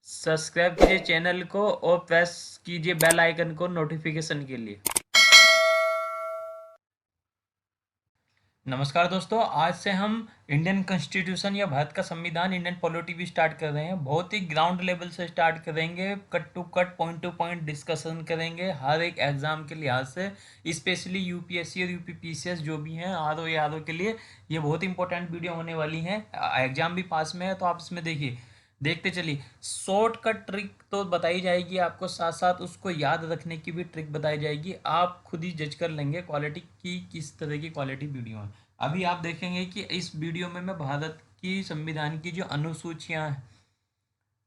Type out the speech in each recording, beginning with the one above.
Subscribe कीजिए channel को और प्रेस कीजिए बेल आइकन को नोटिफिकेशन के लिए। नमस्कार दोस्तों, आज से हम इंडियन कॉन्स्टिट्यूशन या भारत का संविधान, इंडियन पॉलिटी भी स्टार्ट कर रहे हैं। बहुत ही ग्राउंड लेवल से स्टार्ट करेंगे, cut to cut, point to point discussion करेंगे हर एक एग्जाम के लिहाज से। स्पेशली यूपीएससी और यूपीपीसीएस जो भी हैं, आर ओ या आर ओ के लिए ये बहुत इंपॉर्टेंट वीडियो होने वाली हैं। एग्जाम भी पास में है तो आप इसमें देखते चलिए। शॉर्टकट ट्रिक तो बताई जाएगी आपको, साथ साथ उसको याद रखने की भी ट्रिक बताई जाएगी। आप खुद ही जज कर लेंगे क्वालिटी की, किस तरह की क्वालिटी वीडियो है। अभी आप देखेंगे कि इस वीडियो में मैं भारत की संविधान की जो अनुसूचियां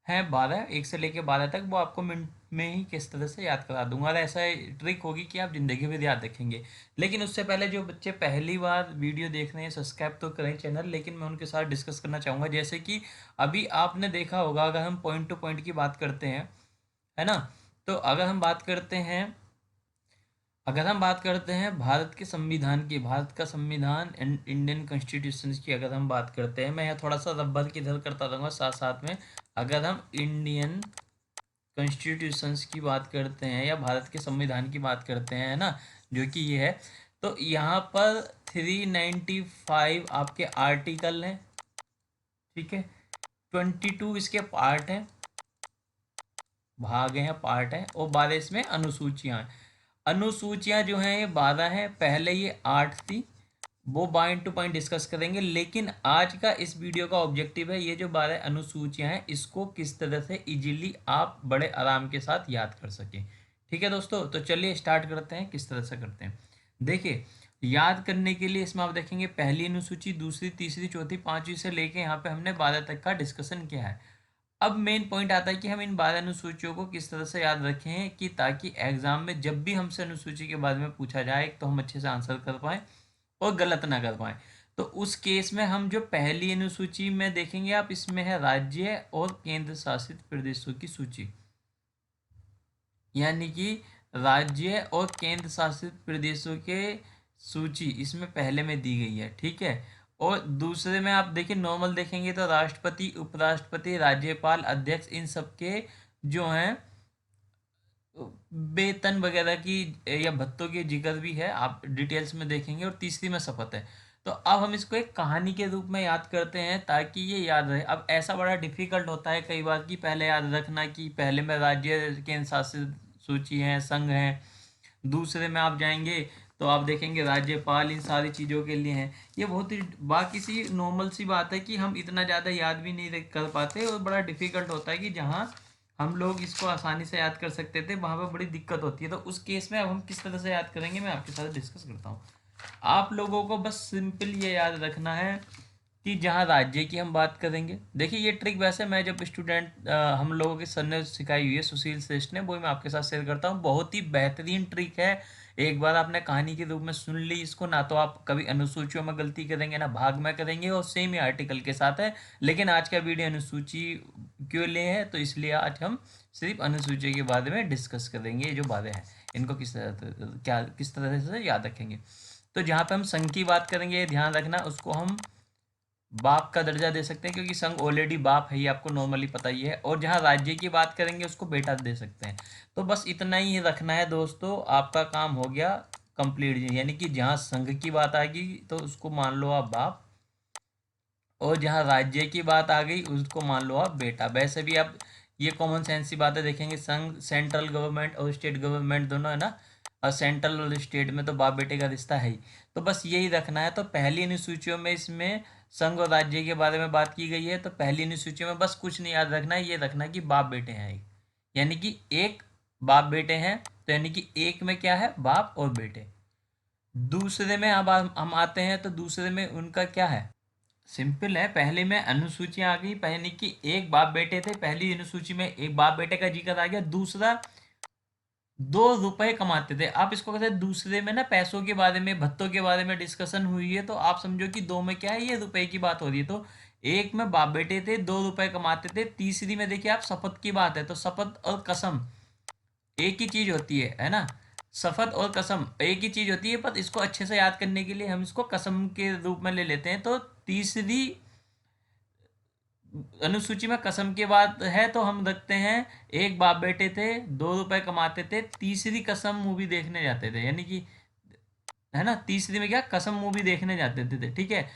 हैं 12, 1 से लेकर 12 तक, वो आपको मिनट में ही किस तरह से याद करा दूंगा। और ऐसा ट्रिक होगी कि आप जिंदगी में याद रखेंगे। लेकिन उससे पहले जो बच्चे पहली बार वीडियो देख रहे हैं, सब्सक्राइब तो करें चैनल, लेकिन मैं उनके साथ डिस्कस करना चाहूँगा। जैसे कि अभी आपने देखा होगा, अगर हम पॉइंट टू पॉइंट की बात करते हैं, है ना, तो अगर हम बात करते हैं भारत के संविधान की, भारत का संविधान, इंडियन कॉन्स्टिट्यूशन की अगर हम बात करते हैं, मैं यहाँ थोड़ा सा रबर की इधर करता रहूँगा साथ साथ में। अगर हम इंडियन कॉन्स्टिट्यूशंस की बात करते हैं या भारत के संविधान की बात करते हैं, है ना, जो कि ये है, तो यहाँ पर 395 आपके आर्टिकल हैं, ठीक है। 22 इसके पार्ट हैं, भाग हैं, पार्ट हैं, और 12 इसमें अनुसूचियां हैं। अनुसूचियां जो हैं ये 12 हैं, पहले ये 8 थी, वो पॉइंट टू पॉइंट डिस्कस करेंगे। लेकिन आज का इस वीडियो का ऑब्जेक्टिव है ये जो 12 अनुसूचियां हैं, इसको किस तरह से इजीली आप बड़े आराम के साथ याद कर सकें। ठीक है दोस्तों, तो चलिए स्टार्ट करते हैं, किस तरह से करते हैं। देखिए, याद करने के लिए इसमें आप देखेंगे पहली अनुसूची, दूसरी, तीसरी, चौथी, पांचवी से लेके यहाँ पे हमने 12 तक का डिस्कशन किया है। अब मेन पॉइंट आता है कि हम इन 12 अनुसूचियों को किस तरह से याद रखें कि ताकि एग्जाम में जब भी हमसे अनुसूची के बारे में पूछा जाए तो हम अच्छे से आंसर कर पाएं और गलत ना कर पाएं। तो उस केस में हम जो पहली अनुसूची में देखेंगे आप, इसमें है राज्य और केंद्र शासित प्रदेशों की सूची। यानी कि राज्य और केंद्र शासित प्रदेशों के सूची इसमें पहले में दी गई है, ठीक है। और दूसरे में आप देखिए, नॉर्मल देखेंगे तो राष्ट्रपति, उपराष्ट्रपति, राज्यपाल, अध्यक्ष, इन सब के जो हैं वेतन वगैरह की या भत्तों के जिक्र भी है, आप डिटेल्स में देखेंगे। और तीसरी में शपथ है। तो अब हम इसको एक कहानी के रूप में याद करते हैं ताकि ये याद रहे। अब ऐसा बड़ा डिफिकल्ट होता है कई बार कि पहले याद रखना कि पहले में राज्य केंद्र शासित सूची है, संघ है। दूसरे में आप जाएंगे तो आप देखेंगे राज्यपाल, इन सारी चीज़ों के लिए हैं। ये बहुत ही बाकी सी नॉर्मल सी बात है कि हम इतना ज़्यादा याद भी नहीं कर पाते, और बड़ा डिफिकल्ट होता है कि जहाँ हम लोग इसको आसानी से याद कर सकते थे वहाँ पर बड़ी दिक्कत होती है। तो उस केस में अब हम किस तरह से याद करेंगे, मैं आपके साथ डिस्कस करता हूँ। आप लोगों को बस सिंपल ये याद रखना है कि जहाँ राज्य की हम बात करेंगे, देखिए ये ट्रिक वैसे मैं जब स्टूडेंट हम लोगों के सर ने सिखाई हुई है, सुशील श्रेष्ठ ने, वो मैं आपके साथ शेयर करता हूँ। बहुत ही बेहतरीन ट्रिक है। एक बार आपने कहानी के रूप में सुन ली इसको ना, तो आप कभी अनुसूचियों में गलती करेंगे ना भाग में करेंगे, और सेम ही आर्टिकल के साथ है। लेकिन आज का वीडियो अनुसूची क्यों ले है, तो इसलिए आज हम सिर्फ अनुसूची के बारे में डिस्कस करेंगे। ये जो बातें हैं इनको किस तरह से याद रखेंगे। तो जहाँ पे हम संघ की बात करेंगे, ध्यान रखना, उसको हम बाप का दर्जा दे सकते हैं क्योंकि संघ ऑलरेडी बाप है, ये आपको नॉर्मली पता ही है। और जहाँ राज्य की बात करेंगे उसको बेटा दे सकते हैं। तो बस इतना ही रखना है दोस्तों, आपका काम हो गया कंप्लीट। यानी कि जहाँ संघ की बात आ गई तो उसको मान लो आप बाप, और जहाँ राज्य की बात आ गई उसको मान लो आप बेटा। वैसे भी आप ये कॉमन सेंस की बातें देखेंगे, संघ सेंट्रल गवर्नमेंट और स्टेट गवर्नमेंट दोनों है ना, और सेंट्रल और स्टेट में तो बाप बेटे का रिश्ता है ही। तो बस यही रखना है। तो पहली अनुसूचियों में इसमें संघ और राज्य के बारे में बात की गई है, तो पहली अनुसूचियों में बस कुछ नहीं याद रखना है, ये रखना है कि बाप बेटे हैं एक। यानी कि एक बाप बेटे हैं, तो यानी कि एक में क्या है, बाप और बेटे। दूसरे में अब हम आते हैं, तो दूसरे में उनका क्या है, सिंपल है। पहले में अनुसूचियां आ गई, पहले की एक बाप बेटे थे, पहली अनुसूची में एक बाप बेटे का जिक्र आ गया। दूसरा, 2 रुपए कमाते थे। आप इसको कहते हैं दूसरे में ना पैसों के बारे में, भत्तों के बारे में डिस्कशन हुई है, तो आप समझो कि दो में क्या है, ये रुपए की बात हो रही है। तो एक में बाप बेटे थे, 2 रुपए कमाते थे। तीसरी में देखिए आप शपथ की बात है, तो शपथ और कसम एक ही चीज होती है ना। शपथ और कसम एक ही चीज होती है, पर इसको अच्छे से याद करने के लिए हम इसको कसम के रूप में ले लेते हैं। तो तीसरी अनुसूची में कसम की बात है तो हम रखते हैं, एक बाप बेटे थे, 2 रुपए कमाते थे, तीसरी कसम मूवी देखने जाते थे, यानी कि है ना, तीसरी में क्या, कसम मूवी देखने जाते थे, ठीक है।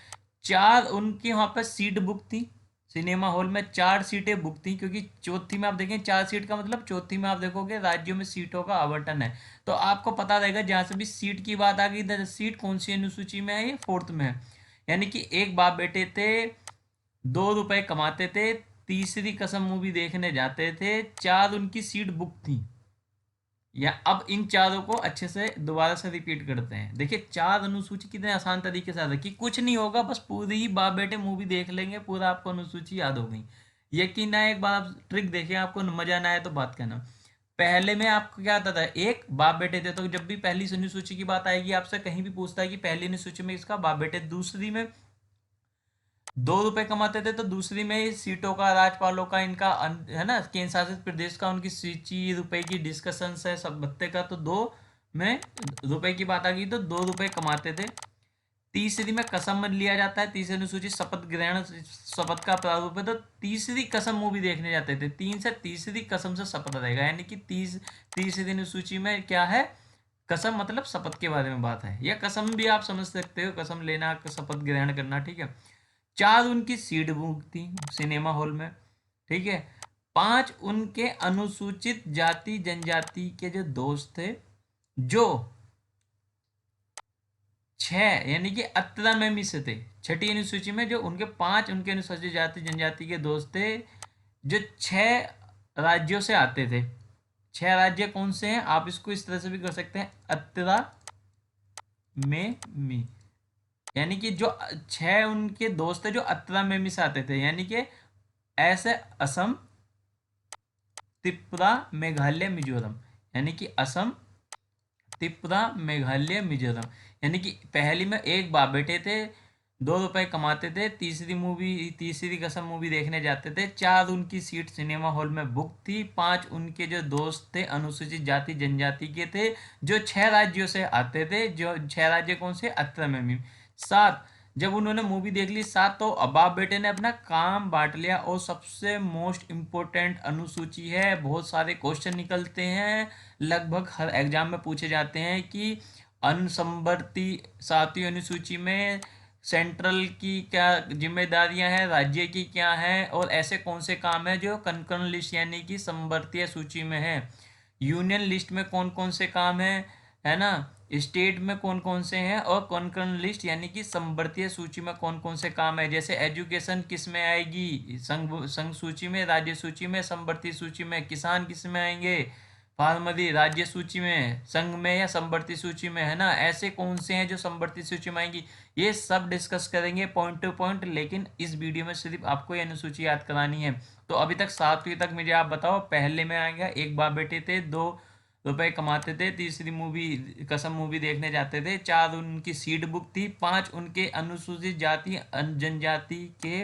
चार उनकी वहां पर सीट बुक थी, सिनेमा हॉल में 4 सीटें बुक थी, क्योंकि चौथी में आप देखें 4 सीट का मतलब चौथी में आप देखोगे राज्यों में सीटों का आवंटन है। तो आपको पता रहेगा जहां से भी सीट की बात आ गई, सीट कौन सी अनुसूची में है, ये फोर्थ में है। यानी कि एक बाप बेटे थे, 2 रुपए कमाते थे, तीसरी कसम मूवी देखने जाते थे, चार उनकी सीट बुक थी। या अब इन चारों को अच्छे से दोबारा से रिपीट करते हैं। देखिए चार अनुसूची कितने आसान तरीके से रखी, कुछ नहीं होगा, बस पूरी ही बाप बेटे मूवी देख लेंगे, पूरा आपको अनुसूची याद हो गई। यकीन आए, एक बार आप ट्रिक देखें, आपको मजा ना आए तो बात करना। पहले में आपको क्या आता था, एक बाप बेटे थे, तो जब भी पहली अनुसूची की बात आएगी आपसे कहीं भी पूछता है कि पहली अनुसूची में इसका बाप बेटे, दूसरी में 2 रुपए कमाते थे, तो दूसरी में सीटों का, राज्यपालों का, इनका है ना, केंद्र शासित प्रदेश का, उनकी सूची, रुपए की डिस्कशन है सब बत्ते का, तो दो में रुपए की बात आ गई तो 2 रुपए कमाते थे। तीसरी में कसम में लिया जाता है, तीसरी अनुसूची शपथ ग्रहण, शपथ का प्रारूप है, तो तीसरी कसम मूवी देखने जाते थे, 3 से तीसरी कसम से शपथ रहेगा, यानी कि तीसरी अनुसूची में क्या है, कसम मतलब शपथ के बारे में बात है, या कसम भी आप समझ सकते हो, कसम लेना, शपथ ग्रहण करना, ठीक है। चार उनकी सीट बुक थी सिनेमा हॉल में, ठीक है। पांच उनके अनुसूचित जाति जनजाति के जो दोस्त थे, जो छह यानी कि 18 में से थे, छठी अनुसूची में जो उनके पांच उनके अनुसूचित जाति जनजाति के दोस्त थे, जो 6 राज्यों से आते थे। 6 राज्य कौन से हैं, आप इसको इस तरह से भी कर सकते हैं, 18 में मी, यानी कि जो 6 उनके दोस्त थे जो 18 में मी से आते थे, यानी कि ऐसे असम, त्रिपुरा, मेघालय, मिजोरम, यानी कि असम, त्रिपुरा, मेघालय, मिजोरम। यानी कि पहली में एक बाप बेटे थे, 2 रुपए कमाते थे, तीसरी कसम मूवी देखने जाते थे, चार उनकी सीट सिनेमा हॉल में बुक थी, पांच उनके जो दोस्त थे अनुसूचित जाति जनजाति के थे, जो 6 राज्यों से आते थे, जो 6 राज्य कौन से, 18 में। सात, जब उन्होंने मूवी देख ली, सात, तो अब बाप बेटे ने अपना काम बांट लिया, और सबसे मोस्ट इम्पोर्टेंट अनुसूची है, बहुत सारे क्वेश्चन निकलते हैं, लगभग हर एग्जाम में पूछे जाते हैं कि अनुसंवर्ती 7वीं अनुसूची में सेंट्रल की क्या जिम्मेदारियां हैं, राज्य की क्या हैं, और ऐसे कौन से काम हैं जो कंकर्न लिस्ट यानी कि संवर्तीय सूची में है, यूनियन लिस्ट में कौन कौन से काम हैं, है ना, स्टेट में कौन कौन से हैं, और कॉन्करेंट लिस्ट यानी कि संवर्तीय सूची में कौन कौन से काम है, जैसे एजुकेशन किस में आएगी, संघ सूची में, राज्य सूची में, संवर्ती सूची में, किसान किस में आएंगे, फार्मरी राज्य सूची में, संघ में, या संवर्ती सूची में, है ना, ऐसे कौन से हैं जो संवर्ती सूची में आएंगी, ये सब डिस्कस करेंगे पॉइंट टू पॉइंट, लेकिन इस वीडियो में सिर्फ आपको ये अनुसूची याद करानी है। तो अभी तक 7वीं तक मुझे आप बताओ, पहले में आएगा एक बाप बेटे थे, 2 रुपए कमाते थे, तीसरी मूवी कसम मूवी देखने जाते थे, चार उनकी सीट बुक थी, पांच उनके अनुसूचित जाति जनजाति के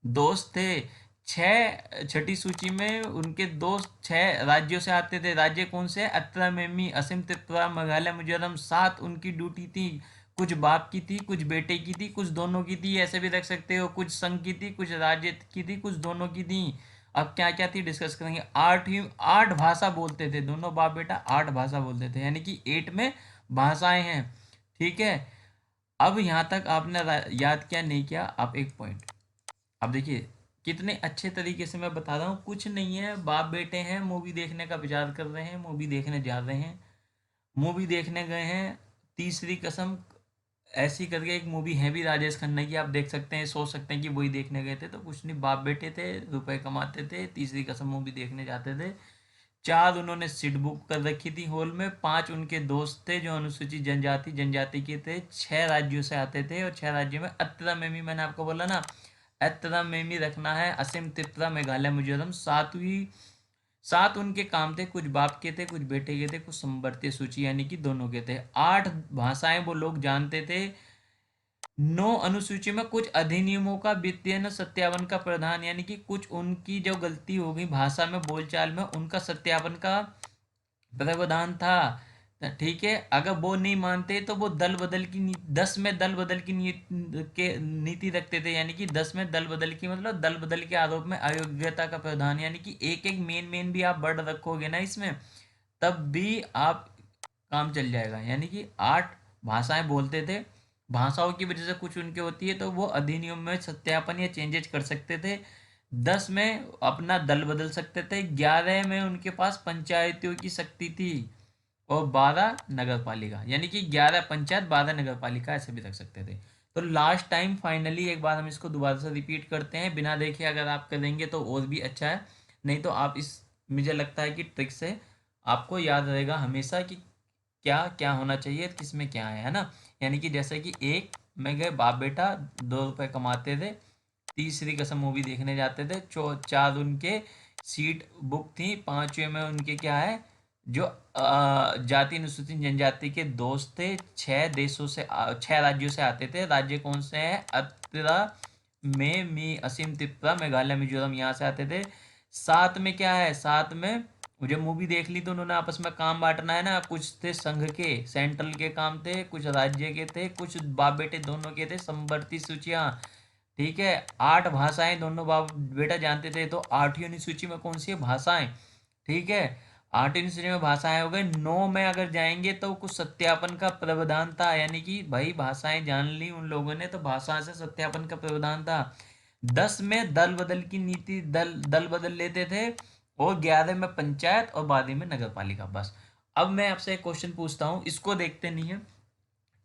दोस्त थे, छठी सूची में उनके दोस्त 6 राज्यों से आते थे, राज्य कौन से, 18 में असम, त्रिपुरा, मेघालय, मिजोरम। सात उनकी ड्यूटी थी, कुछ बाप की थी, कुछ बेटे की थी, कुछ दोनों की थी, ऐसे भी रख सकते हो, कुछ संघ की थी, कुछ राज्य की थी, कुछ दोनों की थी। अब क्या क्या थी डिस्कस करेंगे। आठ भाषा बोलते थे दोनों बाप बेटा, 8 भाषा बोलते थे, यानी कि 8 में भाषाएं हैं, ठीक है। अब यहाँ तक आपने याद किया नहीं किया, आप एक पॉइंट, अब देखिए कितने अच्छे तरीके से मैं बता रहा हूँ, कुछ नहीं है, बाप बेटे हैं, मूवी देखने का विचार कर रहे हैं, मूवी देखने जा रहे हैं, मूवी देखने गए हैं, तीसरी कसम ऐसी करके एक मूवी है भी राजेश खन्ना की, आप देख सकते हैं, सोच सकते हैं कि वही देखने गए थे, तो कुछ नहीं, बाप बेटे थे, रुपए कमाते थे, तीसरी कसम मूवी देखने जाते थे, चार उन्होंने सीट बुक कर रखी थी हॉल में, पांच उनके दोस्त थे जो अनुसूचित जनजाति के थे, 6 राज्यों से आते थे, और 6 राज्यों में 18 में भी मैंने आपको बोला ना, 18 में भी रखना है, असम, त्रिपुरा, मेघालय, मिजोरम। सात उनके काम थे, कुछ बाप के थे, कुछ बेटे के थे, कुछ संवर्तीय सूची यानी कि दोनों के थे। 8 भाषाएं वो लोग जानते थे। 9 अनुसूची में कुछ अधिनियमों का वित्तीय सत्यापन का प्रावधान, यानी कि कुछ उनकी जो गलती हो गई भाषा में, बोलचाल में, उनका सत्यापन का प्रावधान था। ठीक है, अगर वो नहीं मानते तो वो दल बदल की 10 में दल बदल की नीति रखते थे, यानी कि 10 में दल बदल की मतलब दल बदल के आरोप में अयोग्यता का प्रावधान, यानी कि एक एक मेन भी आप बढ़ रखोगे ना इसमें, तब भी आप काम चल जाएगा। यानी कि 8 भाषाएं बोलते थे, भाषाओं की वजह से कुछ उनके होती है तो वो अधिनियम में सत्यापन या चेंजेज कर सकते थे। 10 में अपना दल बदल सकते थे, 11 में उनके पास पंचायतियों की शक्ति थी, और 12 नगर पालिका, यानी कि 11 पंचायत 12 नगर पालिका ऐसे भी रख सकते थे। तो लास्ट टाइम फाइनली एक बार हम इसको दोबारा से रिपीट करते हैं, बिना देखे अगर आप करेंगे तो और भी अच्छा है, नहीं तो आप इस, मुझे लगता है कि ट्रिक से आपको याद रहेगा हमेशा कि क्या क्या होना चाहिए, किस में क्या है ना। यानी कि जैसे कि एक में गए बाप बेटा, 2 रुपए कमाते थे, तीसरी कसम मूवी देखने जाते थे, 4 उनके सीट बुक थी, 5वें में उनके क्या है, जो जाति अनुसूचित जनजाति के दोस्त थे, 6 देशों से 6 राज्यों से आते थे। राज्य कौन से हैं, अत्रा में मी असम त्रिपुरा मेघालय मिजोरम, यहाँ से आते थे। 7 में क्या है, 7 में मुझे मूवी देख ली तो उन्होंने आपस में काम बांटना है ना, कुछ थे संघ के सेंट्रल के काम थे, कुछ राज्य के थे, कुछ बाप बेटे दोनों के थे, समवर्ती सूचियाँ। ठीक है, 8 भाषाएं दोनों बाप बेटा जानते थे, तो 8वीं सूची में कौन सी है, भाषाएं। ठीक है, 8वीं सूची में भाषाएं हो गई। 9 में अगर जाएंगे तो कुछ सत्यापन का प्रावधान था, यानी कि भाई भाषाएं जान ली उन लोगों ने तो भाषा से सत्यापन का प्रावधान था। 10 में दल बदल की नीति, दल दल बदल लेते थे, और 11 में पंचायत, और 12 में नगर पालिका। बस। अब मैं आपसे एक क्वेश्चन पूछता हूँ, इसको देखते नहीं है,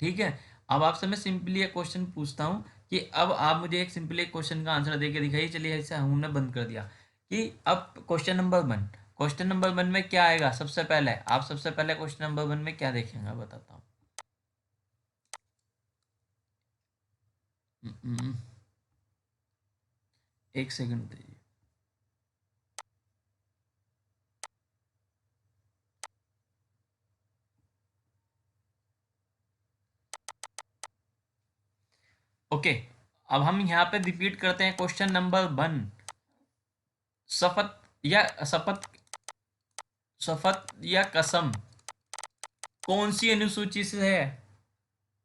ठीक है। अब आपसे मैं सिंपली एक क्वेश्चन पूछता हूँ कि अब आप मुझे एक सिंपली एक क्वेश्चन का आंसर देके दिखाइए। चलिए, ऐसे हमने बंद कर दिया कि अब क्वेश्चन नंबर 1 में क्या आएगा, सबसे पहले आप सबसे पहले क्वेश्चन नंबर 1 में क्या देखेंगे बताता हूँ। एक सेकंड दीजिए। ओके, अब हम यहाँ पे रिपीट करते हैं क्वेश्चन नंबर 1। शपथ या शपथ शपथ या कसम कौन सी अनुसूची से है।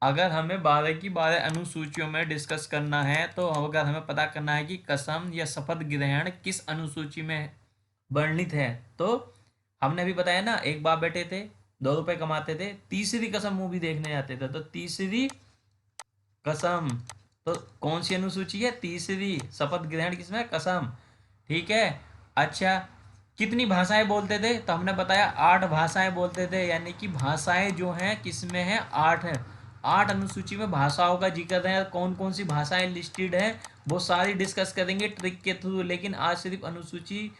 अगर हमें 12 की 12 अनुसूचियों में डिस्कस करना है, तो अगर हमें पता करना है कि कसम या शपथ ग्रहण किस अनुसूची में वर्णित है, तो हमने अभी बताया ना, एक बाप बेटे थे, 2 रुपए कमाते थे, तीसरी कसम मूवी देखने जाते थे, तो तीसरी कसम, तो कौन सी अनुसूची है, तीसरी। शपथ ग्रहण किसमें, कसम। ठीक है। अच्छा, कितनी भाषाएं बोलते थे, तो हमने बताया 8 भाषाएं बोलते थे, यानी कि भाषाएं जो हैं किसमें है, 8 है। 8 अनुसूची में भाषाओं का जिक्र है, कौन कौन सी भाषाएं लिस्टेड है वो सारी डिस्कस करेंगे ट्रिक के थ्रू, लेकिन आज सिर्फ अनुसूची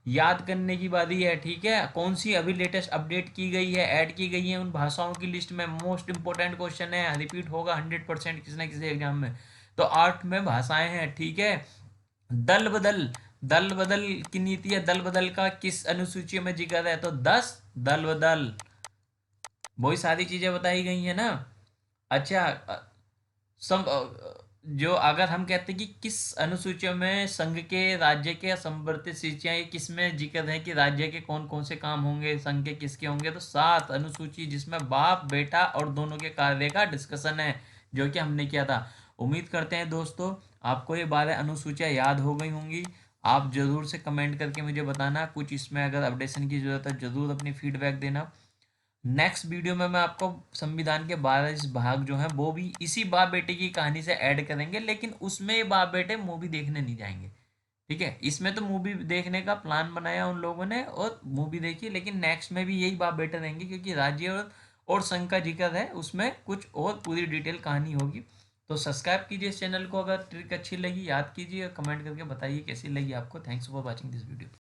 याद करने की बारी है। ठीक है, कौन सी अभी लेटेस्ट अपडेट की गई है, ऐड की गई है उन भाषाओं की लिस्ट में, मोस्ट इंपॉर्टेंट क्वेश्चन है, रिपीट होगा 100% किसी ना किसी एग्जाम में। तो 8 में भाषाएं हैं। ठीक है। दल बदल, दल बदल की नीति है, दल बदल का किस अनुसूची में जिक्र है, तो 10 दल बदल, वही सारी चीजें बताई गई है ना। अच्छा, सम जो अगर हम कहते हैं कि किस अनुसूचियों में संघ के, राज्य के, संवर्धित सूचियां, ये किस में जिक्र है कि राज्य के कौन कौन से काम होंगे, संघ के किसके होंगे, तो 7 अनुसूची, जिसमें बाप बेटा और दोनों के कार्य का डिस्कशन है, जो कि हमने किया था। उम्मीद करते हैं दोस्तों आपको ये 12 अनुसूचियां याद हो गई होंगी। आप जरूर से कमेंट करके मुझे बताना, कुछ इसमें अगर अपडेशन की जरूरत है जरूर अपनी फीडबैक देना। नेक्स्ट वीडियो में मैं आपको संविधान के 12 भाग जो हैं वो भी इसी बाप बेटे की कहानी से ऐड करेंगे, लेकिन उसमें ये बाप बेटे मूवी देखने नहीं जाएंगे। ठीक है, इसमें तो मूवी देखने का प्लान बनाया उन लोगों ने और मूवी देखी, लेकिन नेक्स्ट में भी यही बाप बेटे रहेंगे, क्योंकि राज्य और संघ का जिक्र है, उसमें कुछ और पूरी डिटेल कहानी होगी। तो सब्सक्राइब कीजिए इस चैनल को, अगर ट्रिक अच्छी लगी याद कीजिए, और कमेंट करके बताइए कैसी लगी आपको। Thanks for watching this video.